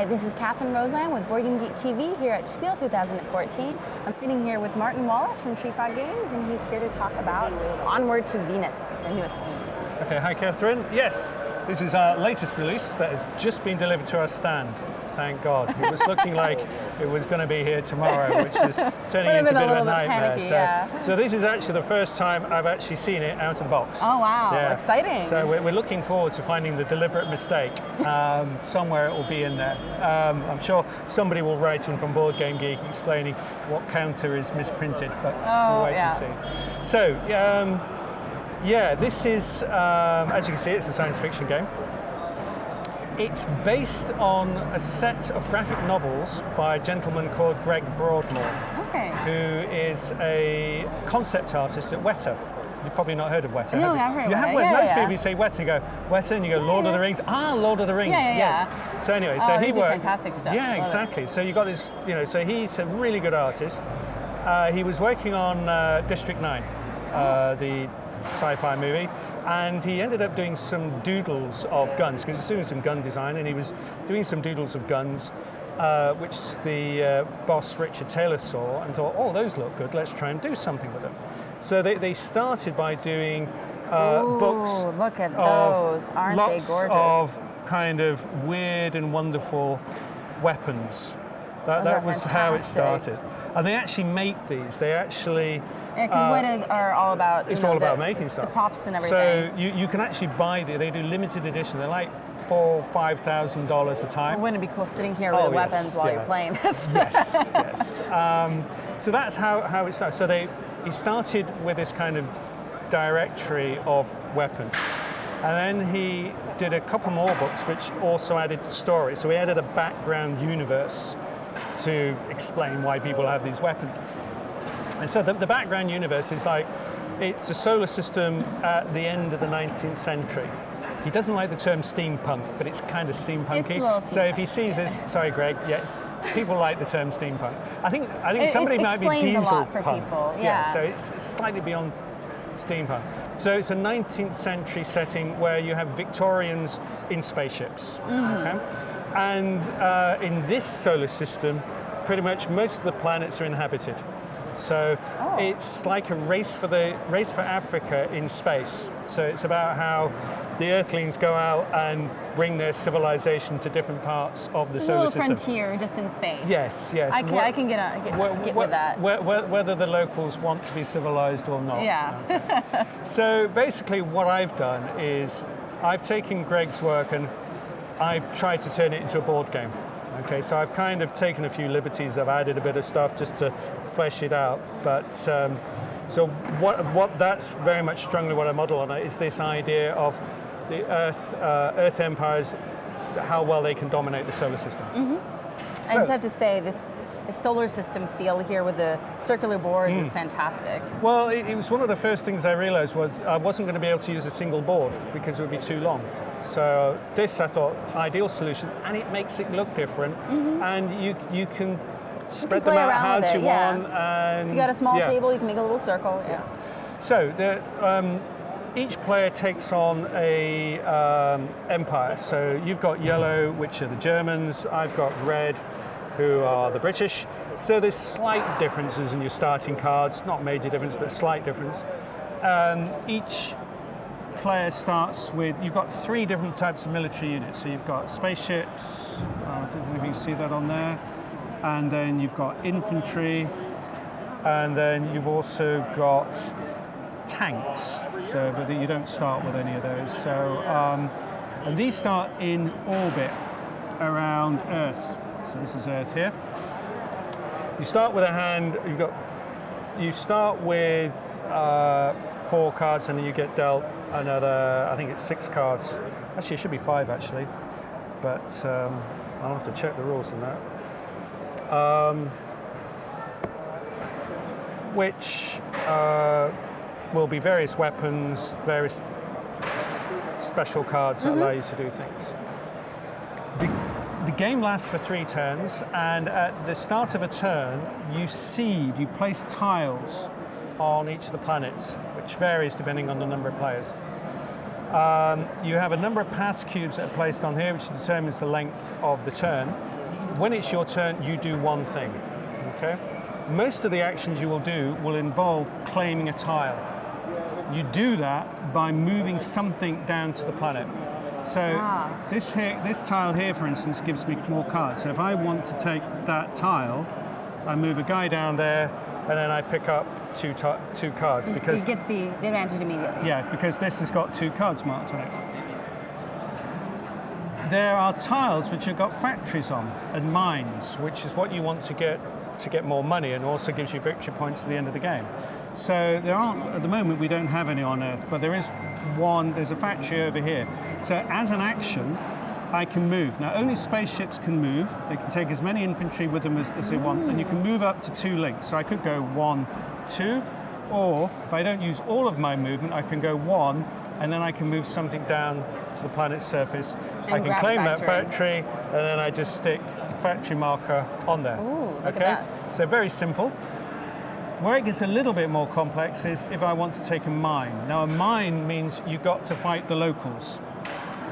this is Catherine Roseland with Board Game Geek TV here at Spiel 2014. I'm sitting here with Martin Wallace from Tree Frog Games, and he's here to talk about Onward to Venus, the newest game. Okay, hi Catherine. Yes, this is our latest release that has just been delivered to our stand. Thank God. It was looking like it was going to be here tomorrow, which is turning into a bit of a nightmare. Panicky, so this is actually the first time I've actually seen it out of the box. Oh wow, exciting. So we're looking forward to finding the deliberate mistake. Somewhere it will be in there. I'm sure somebody will write in from Board Game Geek explaining what counter is misprinted, but we'll wait and see. So, yeah, this is, as you can see, it's a science fiction game. It's based on a set of graphic novels by a gentleman called Greg Broadmoor, who is a concept artist at Weta. You've probably not heard of Weta, no, have you? I've heard of have Weta. Most people say Weta, you go, Weta, and you go, Lord of the Rings. Ah, Lord of the Rings, yes. So anyway, so he worked. Fantastic stuff. Yeah, exactly. So you got this, so he's a really good artist. He was working on District 9, the sci-fi movie. And he ended up doing some doodles of guns, because he was doing some gun design, and he was doing some doodles of guns, which the boss, Richard Taylor, saw and thought, oh, those look good, let's try and do something with them. So they started by doing books. Look at those, aren't they gorgeous? Lots of kind of weird and wonderful weapons. That was how it started. And they actually make these. They actually... Yeah, because Wetas are all about... It's all about making stuff. The props and everything. So you can actually buy them. They do limited edition. They're like $4,000 or $5,000 a time. Wouldn't it be cool sitting here with weapons while you're playing this? Yes. So that's how it started. So he started with this kind of directory of weapons. And then he did a couple more books which also added story. So he added a background universe to explain why people have these weapons. And so the background universe is like, it's a solar system at the end of the 19th century. He doesn't like the term steampunk, but it's kind of steampunky. So if he sees this, sorry Greg, people like the term steampunk. I think somebody might be diesel a lot for punk. People. So it's slightly beyond steampunk. So it's a 19th century setting where you have Victorians in spaceships. Okay? And in this solar system, pretty much most of the planets are inhabited. So it's like a race for Africa in space. So it's about how the Earthlings go out and bring their civilization to different parts of the solar system. A little frontier just in space. Yes. I can get with that. Whether the locals want to be civilized or not. Yeah. So basically what I've done is I've taken Greg's work and I've tried to turn it into a board game. Okay, so I've kind of taken a few liberties. I've added a bit of stuff just to flesh it out. But so what that's very much strongly what I model on it is this idea of the Earth empires, how well they can dominate the solar system. I just have to say this solar system feel here with the circular boards is fantastic. Well, it was one of the first things I realized was I wasn't going to be able to use a single board because it would be too long. So this, I thought, ideal solution, and it makes it look different, and you can spread them out as you want. And if you got a small table, you can make a little circle. So each player takes on a empire. So you've got yellow, which are the Germans. I've got red, who are the British. So there's slight differences in your starting cards, not major difference, but slight difference. Each player starts with, you've got 3 different types of military units. So you've got spaceships, I don't know if you can see that on there, and then you've got infantry, and then you've also got tanks, so but you don't start with any of those. So, and these start in orbit around Earth. So this is Earth here. You start with a hand, you start with 4 cards, and then you get dealt another, I think it's 6 cards. Actually, it should be 5 actually, but I'll have to check the rules on that. Which will be various weapons, various special cards that allow you to do things. The game lasts for 3 turns, and at the start of a turn, you place tiles on each of the planets, which varies depending on the number of players. You have a number of pass cubes that are placed on here, which determines the length of the turn. when it's your turn, you do one thing, okay? Most of the actions you will do will involve claiming a tile. You do that by moving something down to the planet. So this tile here, for instance, gives me more cards. So if I want to take that tile, I move a guy down there, and then I pick up two cards. So because you get the advantage immediately. Yeah, because this has got 2 cards marked on it. There are tiles which have got factories on, and mines, which is what you want to get more money, and also gives you victory points at the end of the game. So there aren't, at the moment we don't have any on Earth, but there is one, there's a factory over here. So as an action, I can move. Now only spaceships can move. They can take as many infantry with them as they want, and you can move up to 2 links. So I could go 1, 2, or if I don't use all of my movement, I can go 1, and then I can move something down to the planet's surface. And I can claim that factory, and then I just stick factory marker on there. Ooh, look at that. So very simple. Where it gets a little bit more complex is if I want to take a mine. Now a mine means you've got to fight the locals.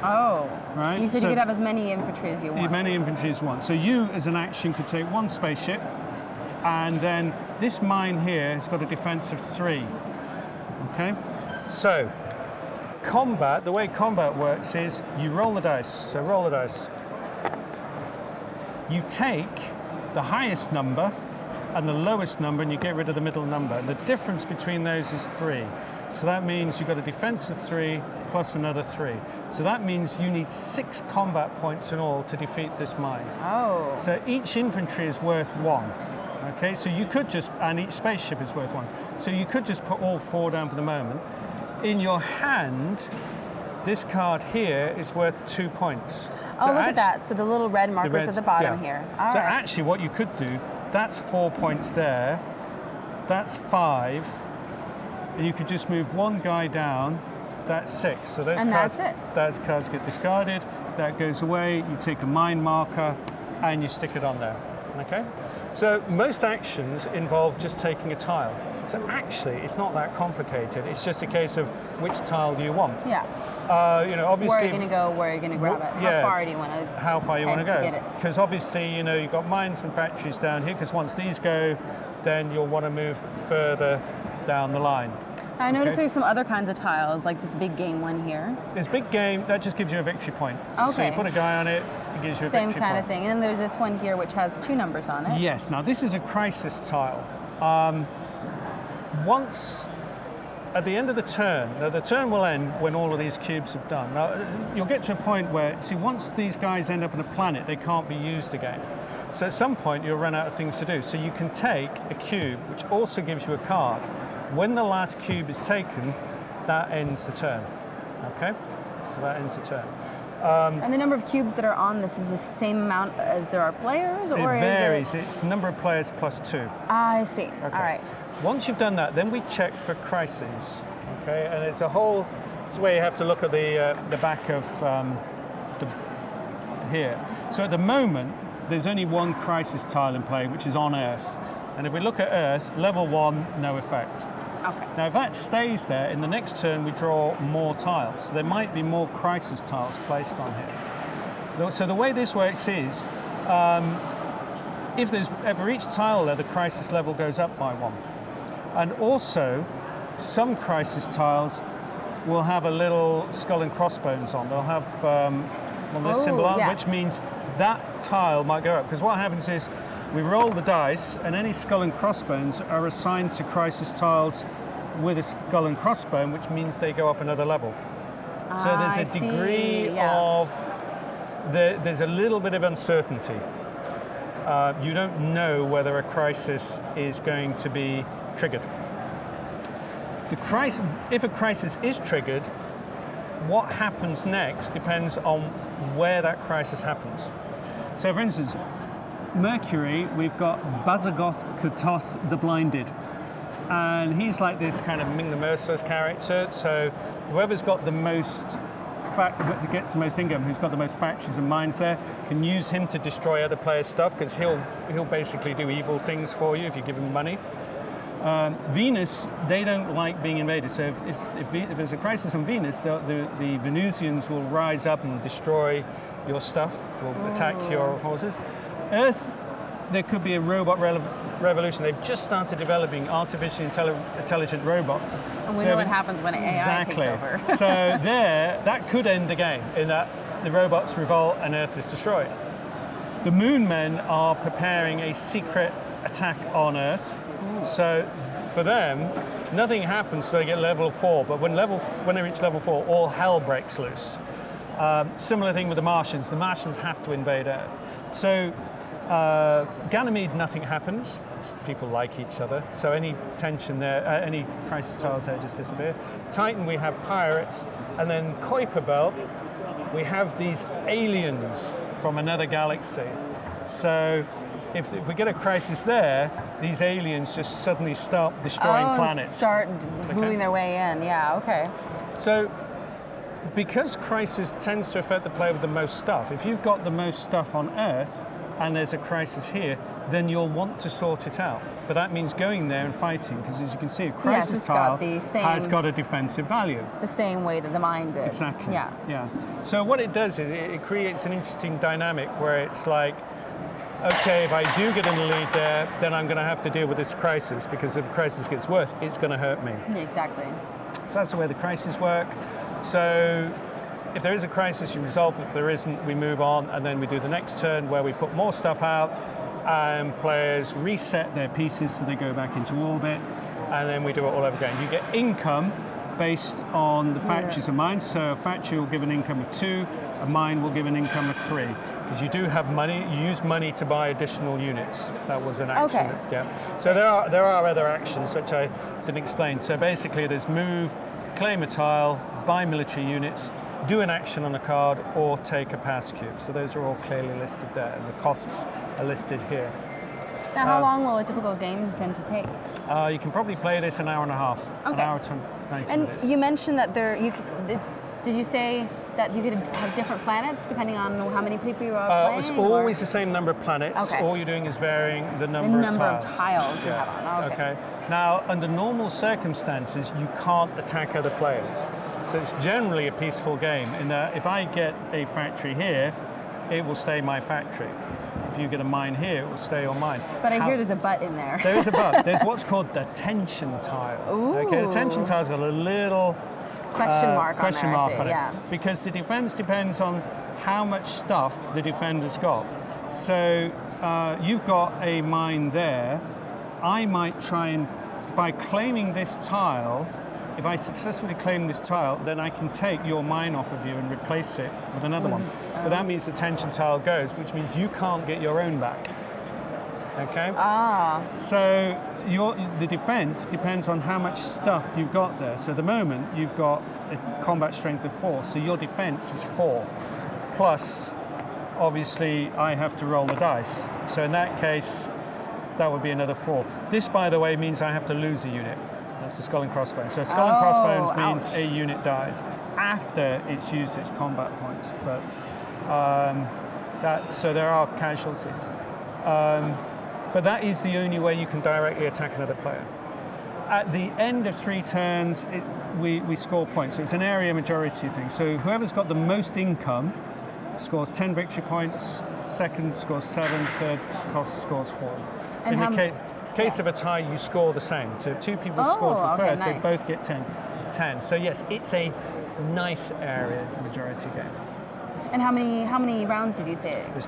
Oh, right. You said you could have as many infantry as you want. As many infantry as you want. So you, as an action, could take 1 spaceship, and then this mine here has got a defense of 3. Okay. So combat, the way combat works is you roll the dice. So roll the dice. You take the highest number and the lowest number, and you get rid of the middle number. And the difference between those is 3. So that means you've got a defense of 3 plus another 3. So that means you need 6 combat points in all to defeat this mine. Oh. So each infantry is worth 1. Okay, so you could just, and each spaceship is worth 1. So you could just put all 4 down for the moment. In your hand, this card here is worth 2 points. Oh, look at that. So the little red markers at the bottom here. All so right. actually what you could do, that's 4 points there, that's 5, and you could just move 1 guy down, that's 6. So those cards, those cards get discarded, that goes away, you take a mine marker, and you stick it on there, okay? So most actions involve just taking a tile. So actually, it's not that complicated. It's just a case of which tile do you want. Yeah. You know, obviously. Where are you going to go? Where are you going to grab it? Yeah, how far do you want to? How far you want to go? get it? Because obviously, you know, you've got mines and factories down here. Because once these go, then you'll want to move further down the line. I noticed there's some other kinds of tiles, like this big game one here. This big game that just gives you a victory point. Okay. So you put a guy on it, it gives you a victory point. Same kind of thing. And then there's this one here which has 2 numbers on it. Yes. Now this is a crisis tile. Once at the end of the turn, now the turn will end when all of these cubes have done. Now you'll get to a point where, see, once these guys end up on a planet, they can't be used again. So at some point you'll run out of things to do. So you can take a cube, which also gives you a card. When the last cube is taken, that ends the turn. Okay? So that ends the turn. And the number of cubes that are on this is the same amount as there are players, or it varies. is it? It's number of players plus 2. I see. Okay. All right. Once you've done that, then we check for crises. Okay, and it's a whole. It's where you have to look at the back of here. So at the moment, there's only 1 crisis tile in play, which is on Earth. And if we look at Earth, level 1, no effect. Okay. Now, if that stays there, in the next turn we draw more tiles. So there might be more crisis tiles placed on here. So the way this works is, if there's ever each tile there, the crisis level goes up by 1. And also, some crisis tiles will have a little skull and crossbones on. They'll have this symbol on, which means that tile might go up. Because what happens is, we roll the dice, and any skull and crossbones are assigned to crisis tiles with a skull and crossbone, which means they go up another level. So there's a degree of, there's a little bit of uncertainty. You don't know whether a crisis is going to be triggered. If a crisis is triggered, what happens next depends on where that crisis happens. So for instance, Mercury, we've got Bazagoth Katoth the Blinded. And he's like this kind of Ming the Merciless character. So whoever's got the most, gets the most income, who's got the most factories and mines there, can use him to destroy other players' stuff, because he'll basically do evil things for you if you give him money. Venus, they don't like being invaded. So if there's a crisis on Venus, the Venusians will rise up and destroy your stuff, will attack your forces. Earth, there could be a robot revolution. They've just started developing artificially intelligent robots. And we know what happens when AI takes over. So that could end the game, in that the robots revolt and Earth is destroyed. The Moon Men are preparing a secret attack on Earth. So for them, nothing happens till they get level 4, but when they reach level 4, all hell breaks loose. Similar thing with the Martians. The Martians have to invade Earth. So Ganymede, nothing happens. People like each other, so any tension there, any crisis tiles there just disappear. Titan, we have pirates, and then Kuiper Belt, we have these aliens from another galaxy. So if we get a crisis there, these aliens just suddenly start destroying planets. Start moving their way in, yeah, okay. So because crisis tends to affect the player with the most stuff, if you've got the most stuff on Earth and there's a crisis here, then you'll want to sort it out. But that means going there and fighting, because as you can see, a crisis tile has got a defensive value. The same way that the mine did. Exactly. Yeah. So what it does is it creates an interesting dynamic where it's like, okay, if I do get in the lead there, then I'm going to have to deal with this crisis, because if the crisis gets worse, it's going to hurt me. Exactly. So that's the way the crises work. So if there is a crisis, you resolve. If there isn't, we move on, and then we do the next turn where we put more stuff out, and players reset their pieces so they go back into orbit, and then we do it all over again. You get income based on the factories of mines. So a factory will give an income of 2, a mine will give an income of 3. Because you do have money, you use money to buy additional units. That was an action. Okay. Yeah. So there are other actions which I didn't explain. So basically there's move, claim a tile, buy military units, do an action on a card, or take a pass cube. So those are all clearly listed there, and the costs are listed here. Now, how long will a typical game tend to take? You can probably play this an hour and a half, an hour to 90 minutes. And you mentioned that did you say that you could have different planets depending on how many people you are playing? It's always the same number of planets. Okay. All you're doing is varying the number of tiles you have on. Okay. Now, under normal circumstances, you can't attack other players. So it's generally a peaceful game in that if I get a factory here, it will stay my factory. If you get a mine here, it will stay on mine. But I hear there's a but in there. There is a but. There's what's called the tension tile. Ooh. Okay, the tension tile's got a little question mark on it. Yeah. Because the defense depends on how much stuff the defender's got. So you've got a mine there. I might try and, by claiming this tile, if I successfully claim this tile, then I can take your mine off of you and replace it with another one. But that means the tension tile goes, which means you can't get your own back. Okay? So the defense depends on how much stuff you've got there. So at the moment, you've got a combat strength of 4, so your defense is 4. Plus, obviously, I have to roll the dice. So in that case, that would be another 4. This, by the way, means I have to lose a unit. That's the skull and crossbones. So skull and crossbones means a unit dies after it's used its combat points. But so there are casualties. But that is the only way you can directly attack another player. At the end of 3 turns, we score points. So it's an area majority thing. So whoever's got the most income scores 10 victory points, second scores 7, third scores 4. And in the case of a tie, you score the same. So if 2 people scored for first, they both get 10. So yes, it's a nice area majority game. And how many rounds did you say? There's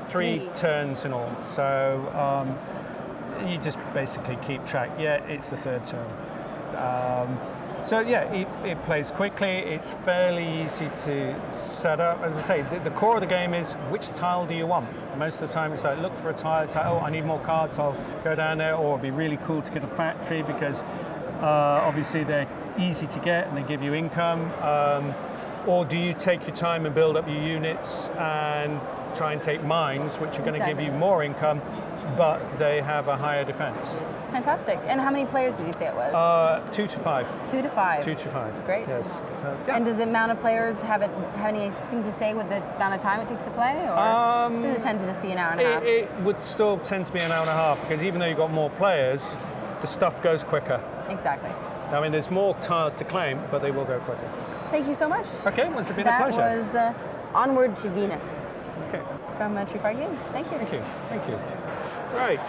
three turns in all. So you just basically keep track. Yeah, it's the 3rd turn. So yeah, it plays quickly. It's fairly easy to set up. As I say, the core of the game is which tile do you want? Most of the time it's like, look for a tile. It's like, oh, I need more cards, so I'll go down there. Or it'd be really cool to get a factory because obviously they're easy to get and they give you income. Or do you take your time and build up your units and try and take mines, which are going to give you more income, but they have a higher defense. Fantastic. And how many players did you say it was? 2 to 5. 2 to 5. 2 to 5. Great. Yes. So, yeah. And does the amount of players have anything to say with the amount of time it takes to play, or does it tend to just be an hour and a half? It would still tend to be an hour and a half because even though you've got more players, the stuff goes quicker. Exactly. I mean, there's more tiles to claim, but they will go quicker. Thank you so much. Okay, well, it's been a pleasure. That was Onward to Venus Okay. from Tree Games. Thank you. Thank you. Thank you. Right.